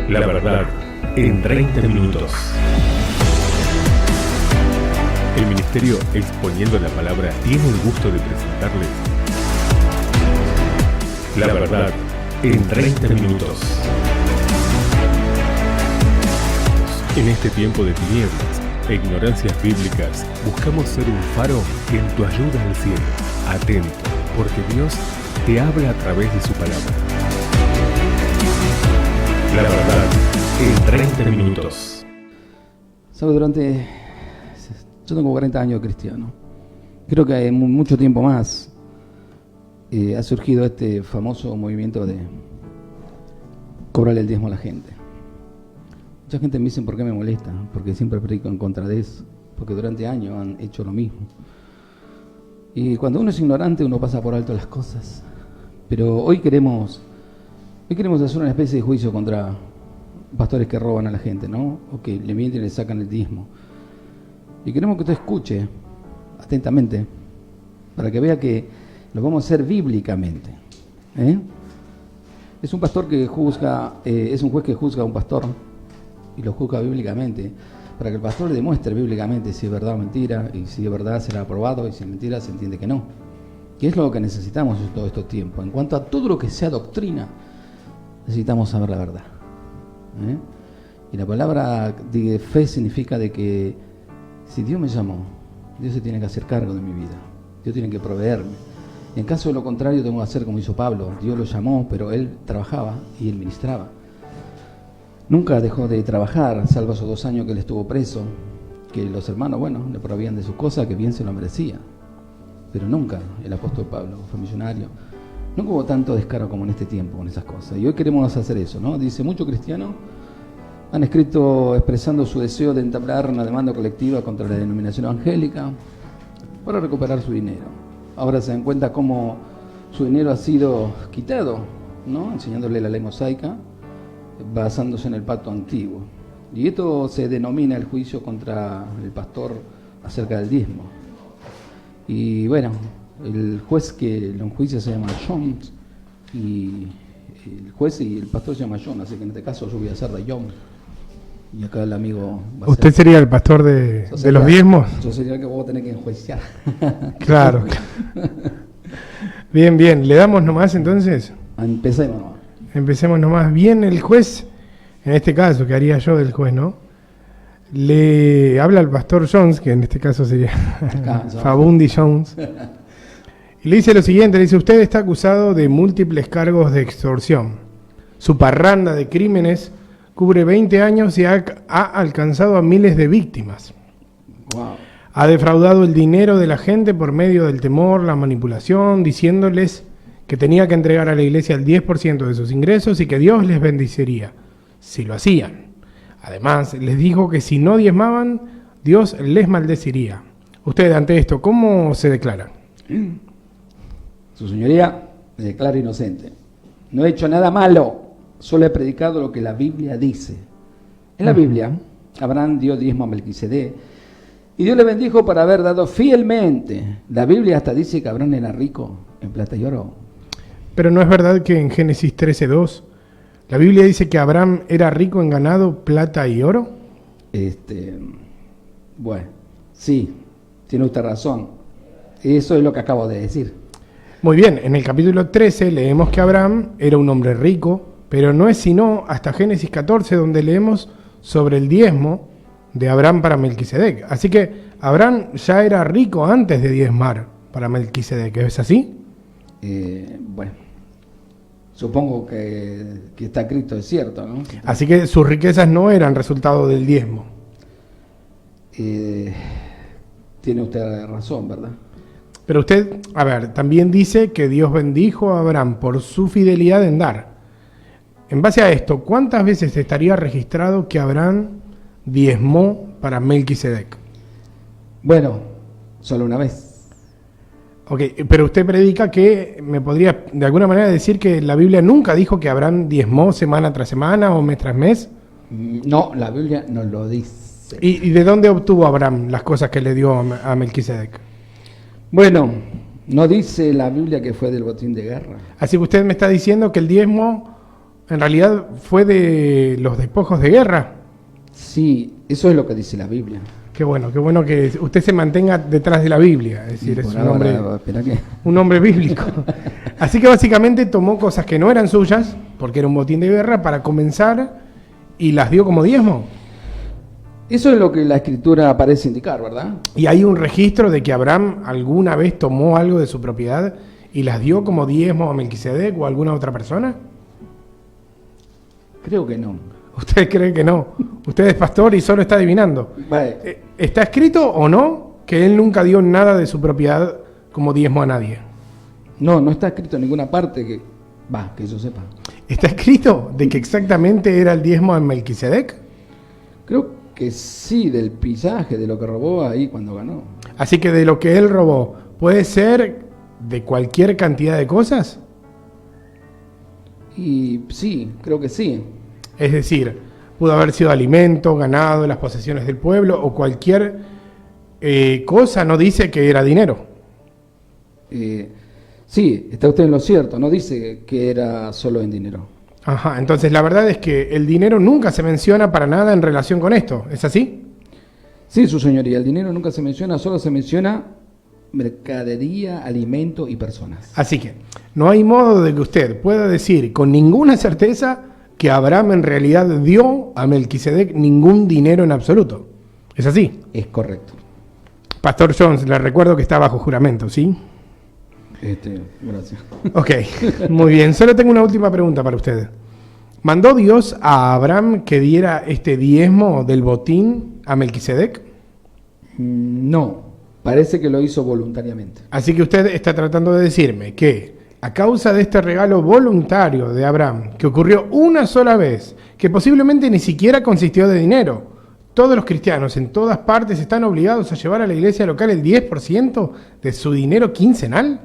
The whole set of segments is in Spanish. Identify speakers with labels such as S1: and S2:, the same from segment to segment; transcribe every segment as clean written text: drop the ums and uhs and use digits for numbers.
S1: La verdad en 30 minutos. El Ministerio Exponiendo la Palabra tiene el gusto de presentarles La verdad en 30 minutos. En este tiempo de tinieblas e ignorancias bíblicas, buscamos ser un faro en tu ayuda al cielo. Atento, porque Dios te habla a través de su palabra. La verdad en 30 minutos.
S2: ¿Sabe? Yo tengo 40 años cristiano. Creo que en mucho tiempo más ha surgido este famoso movimiento de cobrarle el diezmo a la gente. Mucha gente me dice por qué me molesta, porque siempre predico en contra de eso, porque durante años han hecho lo mismo. Y cuando uno es ignorante, uno pasa por alto las cosas. Pero hoy queremos hacer una especie de juicio contra pastores que roban a la gente, ¿no? O que le mienten y le sacan el diezmo. Y queremos que usted escuche atentamente, para que vea que lo vamos a hacer bíblicamente. Es un pastor que juzga, es un juez que juzga a un pastor y lo juzga bíblicamente, para que el pastor le demuestre bíblicamente si es verdad o mentira, y si es verdad será aprobado, y si es mentira se entiende que no. Que es lo que necesitamos en todos estos tiempos. En cuanto a todo lo que sea doctrina, necesitamos saber la verdad. Y la palabra de fe significa de que si Dios me llamó, Dios se tiene que hacer cargo de mi vida. Dios tiene que proveerme. En caso de lo contrario, tengo que hacer como hizo Pablo. Dios lo llamó, pero él trabajaba y él ministraba. Nunca dejó de trabajar, salvo esos 2 años que él estuvo preso, que los hermanos, le proveían de sus cosas, que bien se lo merecía. Pero nunca el apóstol Pablo fue millonario. Nunca hubo tanto descaro como en este tiempo con esas cosas. Y hoy queremos hacer eso, ¿no? Dice, muchos cristianos han escrito expresando su deseo de entablar una demanda colectiva contra la denominación evangélica para recuperar su dinero. Ahora se dan cuenta cómo su dinero ha sido quitado, ¿no? Enseñándole la ley mosaica, basándose en el pacto antiguo. Y esto se denomina el juicio contra el pastor acerca del diezmo. Y el juez que lo enjuicia se llama John, y el juez y el pastor se llama John, así que en este caso yo voy a ser de John. Y acá el amigo va a
S3: ¿Usted sería el pastor de los diezmos?
S2: Yo sería el que vos tenés que enjuiciar.
S3: Claro. Bien. ¿Le damos nomás entonces?
S2: Empecemos nomás.
S3: Empecemos nomás. Bien, el juez, en este caso, que haría yo del juez, ¿no? Le habla al pastor Jones, que en este caso sería Fabundi Jones, y le dice lo siguiente, le dice, usted está acusado de múltiples cargos de extorsión. Su parranda de crímenes cubre 20 años y ha alcanzado a miles de víctimas.
S2: Wow.
S3: Ha defraudado el dinero de la gente por medio del temor, la manipulación, diciéndoles que tenía que entregar a la iglesia el 10% de sus ingresos y que Dios les bendeciría si lo hacían. Además, les dijo que si no diezmaban, Dios les maldeciría. Usted, ante esto, ¿cómo se declara?
S2: Su señoría, me declaro inocente. No he hecho nada malo, solo he predicado lo que la Biblia dice. En la Biblia, Abraham dio diezmo a Melquisedec y Dios le bendijo por haber dado fielmente. La Biblia hasta dice que Abraham era rico en plata y oro.
S3: Pero no es verdad que en Génesis 13:2 la Biblia dice que Abraham era rico en ganado, plata y oro.
S2: Sí, tiene usted razón. Eso es lo que acabo de decir.
S3: Muy bien, en el capítulo 13 leemos que Abraham era un hombre rico, pero no es sino hasta Génesis 14 donde leemos sobre el diezmo de Abraham para Melquisedec. Así que Abraham ya era rico antes de diezmar para Melquisedec, ¿es así?
S2: Supongo que está escrito, es cierto, ¿no?
S3: Así que sus riquezas no eran resultado del diezmo.
S2: Tiene usted razón, ¿verdad?
S3: Pero usted, también dice que Dios bendijo a Abraham por su fidelidad en dar. En base a esto, ¿cuántas veces estaría registrado que Abraham diezmó para Melquisedec?
S2: Solo una vez.
S3: Ok, pero usted predica que me podría de alguna manera decir que la Biblia nunca dijo que Abraham diezmó semana tras semana o mes tras mes.
S2: No, la Biblia no lo dice.
S3: ¿Y de dónde obtuvo Abraham las cosas que le dio a Melquisedec?
S2: No dice la Biblia que fue del botín de guerra.
S3: Así que usted me está diciendo que el diezmo En realidad fue de los despojos de guerra.
S2: Sí, eso es lo que dice la Biblia.
S3: Qué bueno que usted se mantenga detrás de la Biblia. Es decir, es un hombre bíblico. Así que básicamente tomó cosas que no eran suyas, porque era un botín de guerra, para comenzar y las dio como diezmo.
S2: Eso es lo que la Escritura parece indicar, ¿verdad?
S3: ¿Y hay un registro de que Abraham alguna vez tomó algo de su propiedad y las dio como diezmo a Melquisedec o a alguna otra persona?
S2: Creo que no.
S3: ¿Usted cree que no? Usted es pastor y solo está adivinando.
S2: Vale.
S3: ¿Está escrito o no que él nunca dio nada de su propiedad como diezmo a nadie?
S2: No, no está escrito en ninguna parte que yo sepa.
S3: ¿Está escrito de que exactamente era el diezmo a Melquisedec?
S2: Creo que sí, del pillaje, de lo que robó ahí cuando ganó.
S3: Así que de lo que él robó, ¿puede ser de cualquier cantidad de cosas?
S2: Y sí, creo que sí.
S3: Es decir, pudo haber sido alimento, ganado, las posesiones del pueblo o cualquier cosa, no dice que era dinero.
S2: Sí, está usted en lo cierto, no dice que era solo en dinero.
S3: Ajá, entonces la verdad es que el dinero nunca se menciona para nada en relación con esto, ¿es así?
S2: Sí, su señoría, el dinero nunca se menciona, solo se menciona mercadería, alimento y personas.
S3: Así que no hay modo de que usted pueda decir con ninguna certeza que Abraham en realidad dio a Melquisedec ningún dinero en absoluto. ¿Es así?
S2: Es correcto.
S3: Pastor Jones, le recuerdo que está bajo juramento, ¿sí?
S2: Gracias.
S3: Ok, muy bien. Solo tengo una última pregunta para usted. ¿Mandó Dios a Abraham que diera este diezmo del botín a Melquisedec?
S2: No, parece que lo hizo voluntariamente.
S3: Así que usted está tratando de decirme que a causa de este regalo voluntario de Abraham, que ocurrió una sola vez, que posiblemente ni siquiera consistió de dinero, todos los cristianos en todas partes están obligados a llevar a la iglesia local el 10% de su dinero quincenal.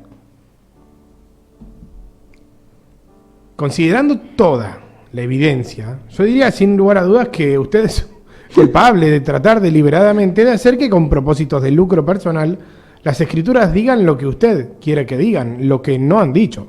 S3: Considerando toda la evidencia, yo diría sin lugar a dudas que usted es culpable de tratar deliberadamente de hacer que con propósitos de lucro personal las escrituras digan lo que usted quiere que digan, lo que no han dicho.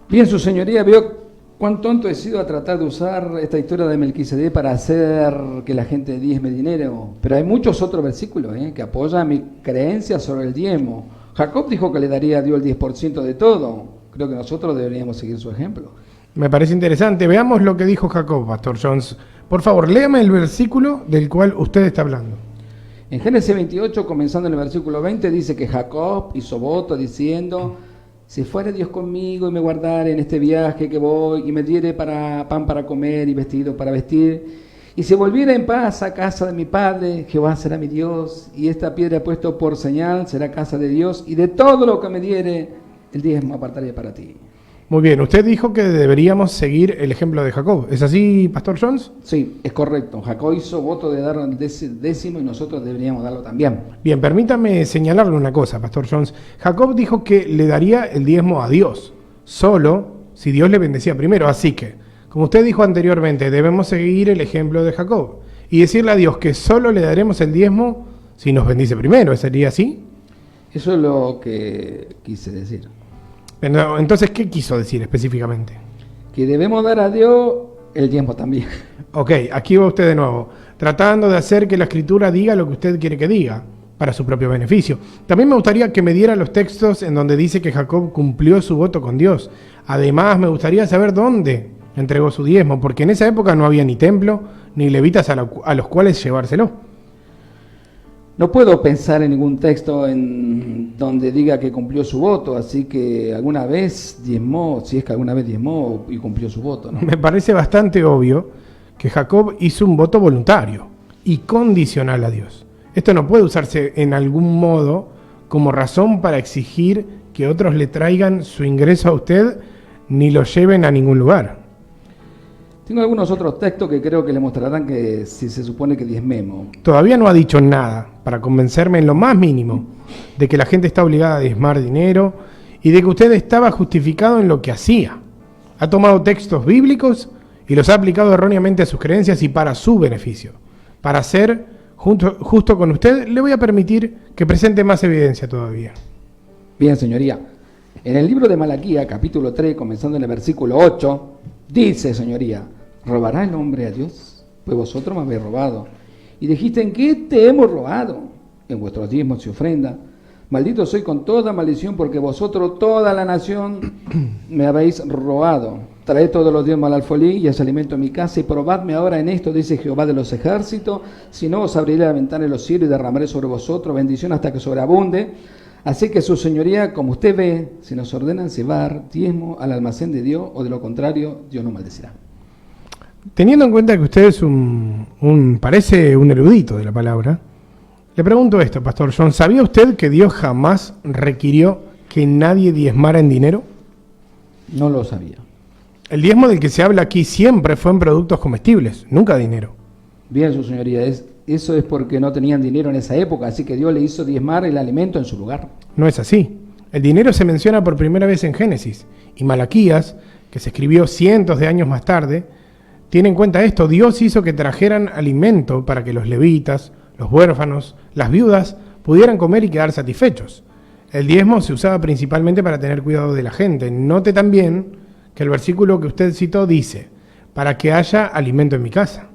S2: Bien, su señoría, veo cuán tonto he sido a tratar de usar esta historia de Melquisedec para hacer que la gente diezme dinero. Pero hay muchos otros versículos que apoyan mi creencia sobre el diezmo. Jacob dijo que le daría a Dios el 10% de todo. Creo que nosotros deberíamos seguir su ejemplo.
S3: Me parece interesante. Veamos lo que dijo Jacob, Pastor Jones. Por favor, léame el versículo del cual usted está hablando.
S2: En Génesis 28, comenzando en el versículo 20, dice que Jacob hizo voto diciendo: si fuera Dios conmigo y me guardara en este viaje que voy y me diere pan para comer y vestido para vestir, y si volviera en paz a casa de mi padre, Jehová será mi Dios, y esta piedra puesto por señal será casa de Dios, y de todo lo que me diere, el diezmo apartaré para ti.
S3: Muy bien, usted dijo que deberíamos seguir el ejemplo de Jacob. ¿Es así, Pastor Jones?
S2: Sí, es correcto. Jacob hizo voto de dar el décimo y nosotros deberíamos darlo también.
S3: Bien, permítame señalarle una cosa, Pastor Jones. Jacob dijo que le daría el diezmo a Dios, solo si Dios le bendecía primero. Así que, como usted dijo anteriormente, debemos seguir el ejemplo de Jacob y decirle a Dios que solo le daremos el diezmo si nos bendice primero. ¿Sería así?
S2: Eso es lo que quise decir.
S3: Entonces, ¿qué quiso decir específicamente?
S2: Que debemos dar a Dios el diezmo también.
S3: Ok, aquí va usted de nuevo, tratando de hacer que la Escritura diga lo que usted quiere que diga, para su propio beneficio. También me gustaría que me diera los textos en donde dice que Jacob cumplió su voto con Dios. Además, me gustaría saber dónde entregó su diezmo, porque en esa época no había ni templo, ni levitas a los cuales llevárselo.
S2: No puedo pensar en ningún texto en donde diga que cumplió su voto, así que alguna vez diezmó, si es que alguna vez diezmó y cumplió su voto, ¿no?
S3: Me parece bastante obvio que Jacob hizo un voto voluntario y condicional a Dios. Esto no puede usarse en algún modo como razón para exigir que otros le traigan su ingreso a usted ni lo lleven a ningún lugar.
S2: Tengo algunos otros textos que creo que le mostrarán que si se supone que diezmemos.
S3: Todavía no ha dicho nada para convencerme en lo más mínimo de que la gente está obligada a diezmar dinero y de que usted estaba justificado en lo que hacía. Ha tomado textos bíblicos y los ha aplicado erróneamente a sus creencias y para su beneficio. Para ser justo con usted, le voy a permitir que presente más evidencia todavía.
S2: Bien, señoría. En el libro de Malaquías, capítulo 3, comenzando en el versículo 8, Dice, señoría, ¿robará el hombre a Dios? Pues vosotros me habéis robado. Y dijiste, ¿en qué te hemos robado? En vuestros diezmos y ofrendas. Maldito soy con toda maldición, porque vosotros, toda la nación, me habéis robado. Traed todos los diezmos al alfolí y haz alimento en mi casa, y probadme ahora en esto, dice Jehová de los ejércitos. Si no, os abriré la ventana de los cielos y derramaré sobre vosotros bendición hasta que sobreabunde. Así que su señoría, como usted ve, si nos ordenan llevar diezmo al almacén de Dios, o de lo contrario, Dios nos maldecirá.
S3: Teniendo en cuenta que usted es parece un erudito de la palabra, le pregunto esto, Pastor John, ¿sabía usted que Dios jamás requirió que nadie diezmara en dinero?
S2: No lo sabía.
S3: El diezmo del que se habla aquí siempre fue en productos comestibles, nunca dinero.
S2: Bien, su señoría, eso es porque no tenían dinero en esa época, así que Dios le hizo diezmar el alimento en su lugar.
S3: No es así. El dinero se menciona por primera vez en Génesis, y Malaquías, que se escribió cientos de años más tarde, tiene en cuenta esto. Dios hizo que trajeran alimento para que los levitas, los huérfanos, las viudas pudieran comer y quedar satisfechos. El diezmo se usaba principalmente para tener cuidado de la gente. Note también que el versículo que usted citó dice, para que haya alimento en mi casa.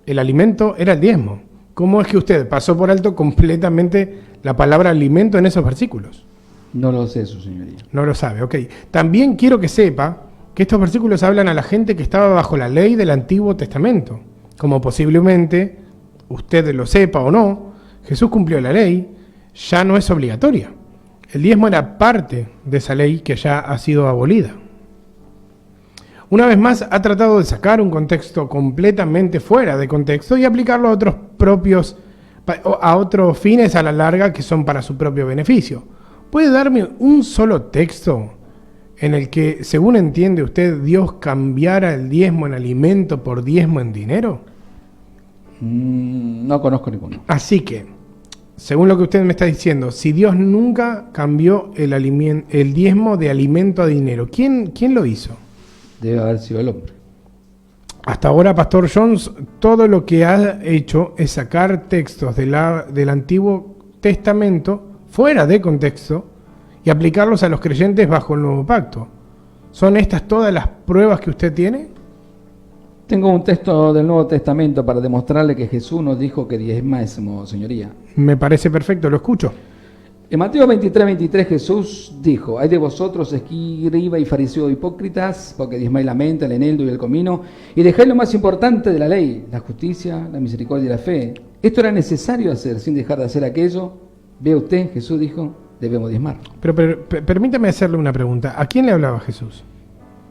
S3: El alimento era el diezmo. ¿Cómo es que usted pasó por alto completamente la palabra alimento en esos versículos?
S2: No lo sé, su señoría.
S3: No lo sabe, ok. También quiero que sepa que estos versículos hablan a la gente que estaba bajo la ley del Antiguo Testamento. Como posiblemente usted lo sepa o no, Jesús cumplió la ley, ya no es obligatoria. El diezmo era parte de esa ley que ya ha sido abolida. Una vez más, ha tratado de sacar un contexto completamente fuera de contexto y aplicarlo a otros fines a la larga que son para su propio beneficio. ¿Puede darme un solo texto en el que, según entiende usted, Dios cambiara el diezmo en alimento por diezmo en dinero?
S2: No conozco ninguno.
S3: Así que, según lo que usted me está diciendo, si Dios nunca cambió el diezmo de alimento a dinero, ¿quién lo hizo?
S2: Debe haber sido el hombre.
S3: Hasta ahora, Pastor Jones, todo lo que ha hecho es sacar textos del Antiguo Testamento fuera de contexto y aplicarlos a los creyentes bajo el Nuevo Pacto. ¿Son estas todas las pruebas que usted tiene?
S2: Tengo un texto del Nuevo Testamento para demostrarle que Jesús nos dijo que diezmásemos, señoría.
S3: Me parece perfecto, lo escucho.
S2: En Mateo 23:23 Jesús dijo, hay de vosotros, escriba y fariseo hipócritas, porque diezmáis la menta, el eneldo y el comino, y dejáis lo más importante de la ley, la justicia, la misericordia y la fe. Esto era necesario hacer, sin dejar de hacer aquello. Ve usted, Jesús dijo, debemos diezmar.
S3: Pero permítame hacerle una pregunta. ¿A quién le hablaba Jesús?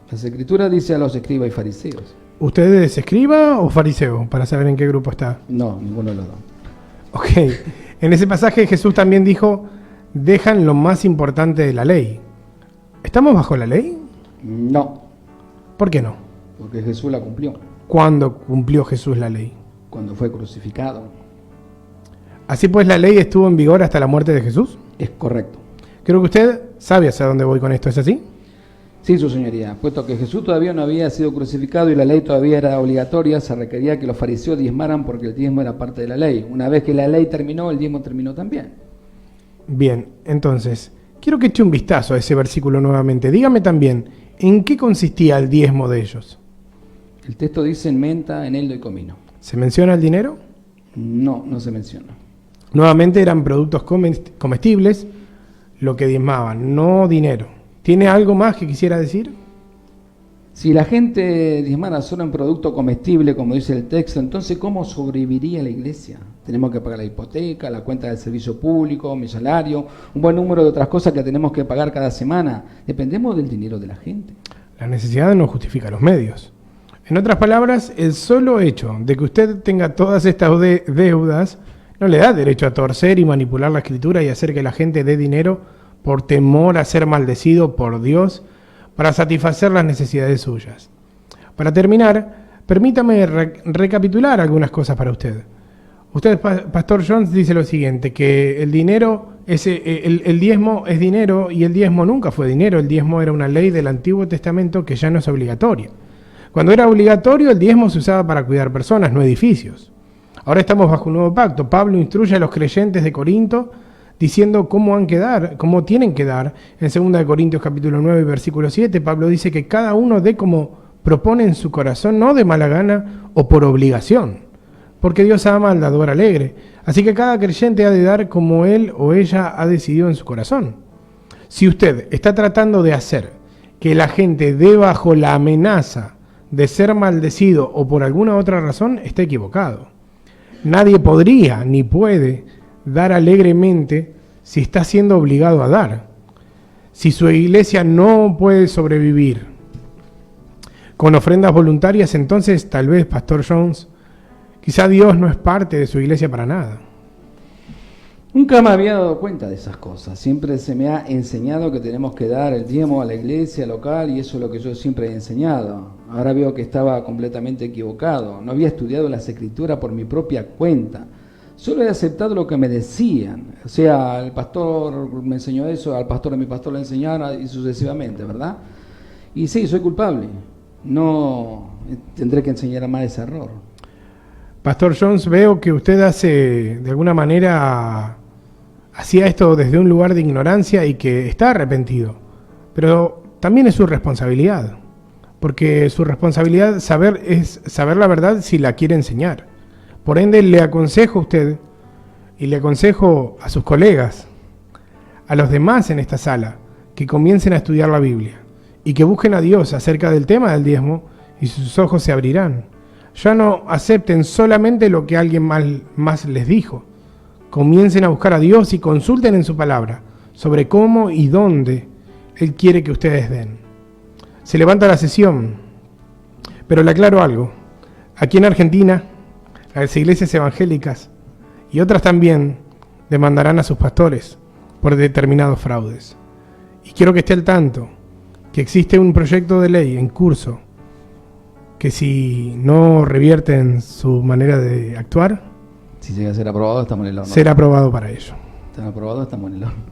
S2: Las Escrituras dice a los escribas y fariseos.
S3: ¿Usted es escriba o fariseo? Para saber en qué grupo está.
S2: No, ninguno de los dos.
S3: Ok. En ese pasaje Jesús también dijo, dejan lo más importante de la ley. ¿Estamos bajo la ley?
S2: No.
S3: ¿Por qué no?
S2: Porque Jesús la cumplió.
S3: ¿Cuándo cumplió Jesús la ley?
S2: Cuando fue crucificado.
S3: Así pues, ¿la ley estuvo en vigor hasta la muerte de Jesús?
S2: Es correcto.
S3: Creo que usted sabe hacia dónde voy con esto, ¿es así?
S2: Sí, su señoría. Puesto que Jesús todavía no había sido crucificado y la ley todavía era obligatoria, se requería que los fariseos diezmaran porque el diezmo era parte de la ley. Una vez que la ley terminó, el diezmo terminó también.
S3: Bien, entonces, quiero que eche un vistazo a ese versículo nuevamente. Dígame también, ¿en qué consistía el diezmo de ellos?
S2: El texto dice en menta, eneldo y comino.
S3: ¿Se menciona el dinero?
S2: No, no se menciona.
S3: Nuevamente eran productos comestibles lo que diezmaban, no dinero. ¿Tiene algo más que quisiera decir?
S2: Si la gente diezmara solo en producto comestible, como dice el texto, entonces ¿cómo sobreviviría la iglesia? Tenemos que pagar la hipoteca, la cuenta del servicio público, mi salario, un buen número de otras cosas que tenemos que pagar cada semana. Dependemos del dinero de la gente.
S3: La necesidad no justifica los medios. En otras palabras, el solo hecho de que usted tenga todas estas deudas no le da derecho a torcer y manipular la escritura y hacer que la gente dé dinero por temor a ser maldecido por Dios para satisfacer las necesidades suyas. Para terminar, permítame recapitular algunas cosas para usted. Usted, Pastor Jones, dice lo siguiente, que el dinero, el diezmo es dinero y el diezmo nunca fue dinero. El diezmo era una ley del Antiguo Testamento que ya no es obligatoria. Cuando era obligatorio, el diezmo se usaba para cuidar personas, no edificios. Ahora estamos bajo un nuevo pacto. Pablo instruye a los creyentes de Corinto diciendo cómo tienen que dar. En 2 Corintios capítulo 9, versículo 7, Pablo dice que cada uno dé como propone en su corazón no de mala gana o por obligación, porque Dios ama al dador alegre. Así que cada creyente ha de dar como él o ella ha decidido en su corazón. Si usted está tratando de hacer que la gente dé bajo la amenaza de ser maldecido o por alguna otra razón, está equivocado. Nadie podría ni puede dar alegremente si está siendo obligado a dar. Si su iglesia no puede sobrevivir con ofrendas voluntarias, entonces tal vez, Pastor Jones, quizá Dios no es parte de su iglesia para nada.
S2: Nunca me había dado cuenta de esas cosas. Siempre se me ha enseñado que tenemos que dar el diezmo a la iglesia local y eso es lo que yo siempre he enseñado. Ahora veo que estaba completamente equivocado. No había estudiado las escrituras por mi propia cuenta. Solo he aceptado lo que me decían. O sea, el pastor me enseñó eso, al pastor de mi pastor le enseñaron y sucesivamente, ¿verdad? Y sí, soy culpable. No tendré que enseñar más ese error.
S3: Pastor Jones, veo que usted hace, de alguna manera, hacía esto desde un lugar de ignorancia y que está arrepentido. Pero también es su responsabilidad, porque su responsabilidad es saber la verdad si la quiere enseñar. Por ende, le aconsejo a usted y le aconsejo a sus colegas, a los demás en esta sala, que comiencen a estudiar la Biblia y que busquen a Dios acerca del tema del diezmo y sus ojos se abrirán. Ya no acepten solamente lo que alguien más les dijo. Comiencen a buscar a Dios y consulten en su palabra sobre cómo y dónde Él quiere que ustedes den. Se levanta la sesión, pero le aclaro algo. Aquí en Argentina, las iglesias evangélicas y otras también demandarán a sus pastores por determinados fraudes. Y quiero que esté al tanto que existe un proyecto de ley en curso que si no revierten su manera de actuar,
S2: si llega a ser aprobado, estamos en el horno.
S3: Será aprobado para ello.
S2: Están aprobados, estamos en el horno.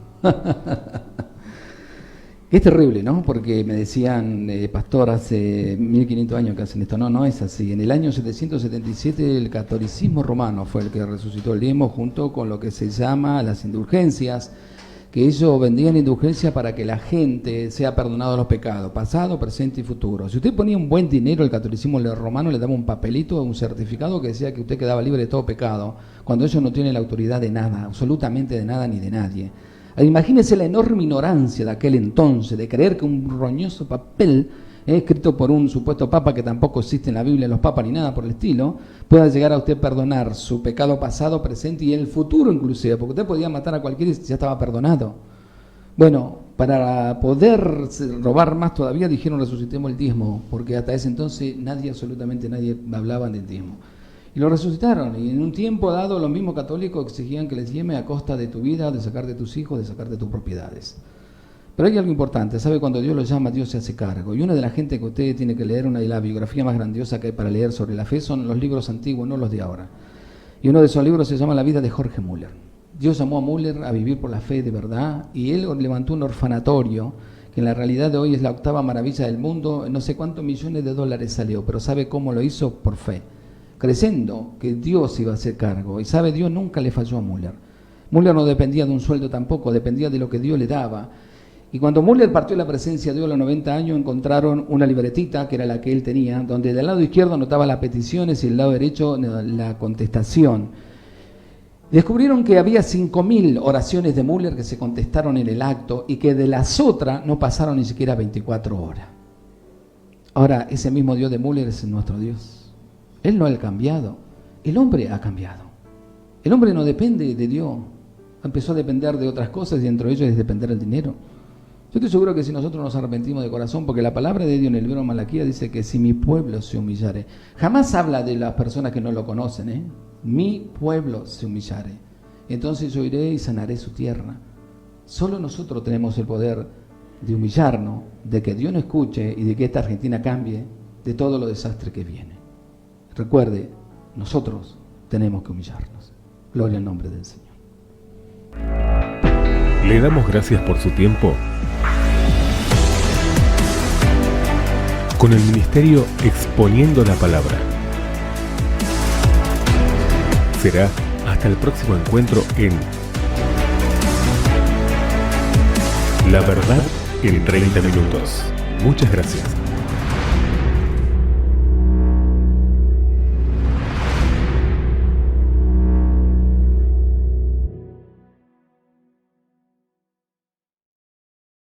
S2: Es terrible, ¿no? Porque me decían, pastor, hace 1500 años que hacen esto. No es así. En el año 777 el catolicismo romano fue el que resucitó el diezmo junto con lo que se llama las indulgencias, que ellos vendían indulgencia para que la gente sea perdonado los pecados, pasado, presente y futuro. Si usted ponía un buen dinero, el catolicismo romano le daba un papelito, un certificado que decía que usted quedaba libre de todo pecado, cuando ellos no tienen la autoridad de nada, absolutamente de nada ni de nadie. Imagínense la enorme ignorancia de aquel entonces, de creer que un roñoso papel escrito por un supuesto papa que tampoco existe en la Biblia los papas ni nada por el estilo, pueda llegar a usted perdonar su pecado pasado, presente y el futuro inclusive, porque usted podía matar a cualquiera y ya estaba perdonado. Bueno, para poder robar más todavía dijeron resucitemos el diezmo, porque hasta ese entonces absolutamente nadie hablaba del diezmo. Y lo resucitaron, y en un tiempo dado los mismos católicos exigían que les diezme a costa de tu vida, de sacar de tus hijos, de sacar de tus propiedades. Pero hay algo importante, ¿sabe? Cuando Dios lo llama, Dios se hace cargo. Y una de las gente que usted tiene que leer, una de las biografías más grandiosas que hay para leer sobre la fe, son los libros antiguos, no los de ahora. Y uno de esos libros se llama La vida de Jorge Müller. Dios llamó a Müller a vivir por la fe de verdad, y él levantó un orfanatorio, que en la realidad de hoy es la octava maravilla del mundo, no sé cuántos millones de dólares salió, pero ¿sabe cómo lo hizo? Por fe. Creyendo que Dios iba a hacer cargo. Y sabe, Dios nunca le falló a Müller. Müller no dependía de un sueldo tampoco, dependía de lo que Dios le daba. Y cuando Müller partió la presencia de Dios a los 90 años, encontraron una libretita, que era la que él tenía, donde del lado izquierdo anotaba las peticiones y del lado derecho la contestación. Descubrieron que había 5.000 oraciones de Müller que se contestaron en el acto y que de las otras no pasaron ni siquiera 24 horas. Ahora, ese mismo Dios de Müller es nuestro Dios. Él no ha cambiado, el hombre ha cambiado. El hombre no depende de Dios, empezó a depender de otras cosas y dentro de ellos es depender del dinero. Yo estoy seguro que si nosotros nos arrepentimos de corazón, porque la palabra de Dios en el libro de Malaquías dice que si mi pueblo se humillare, jamás habla de las personas que no lo conocen, mi pueblo se humillare, entonces yo iré y sanaré su tierra. Solo nosotros tenemos el poder de humillarnos, de que Dios nos escuche y de que esta Argentina cambie de todo lo desastre que viene. Recuerde, nosotros tenemos que humillarnos. Gloria al nombre del Señor.
S1: Le damos gracias por su tiempo con el ministerio Exponiendo la Palabra. Será hasta el próximo encuentro en La Verdad en 30 minutos. Muchas gracias.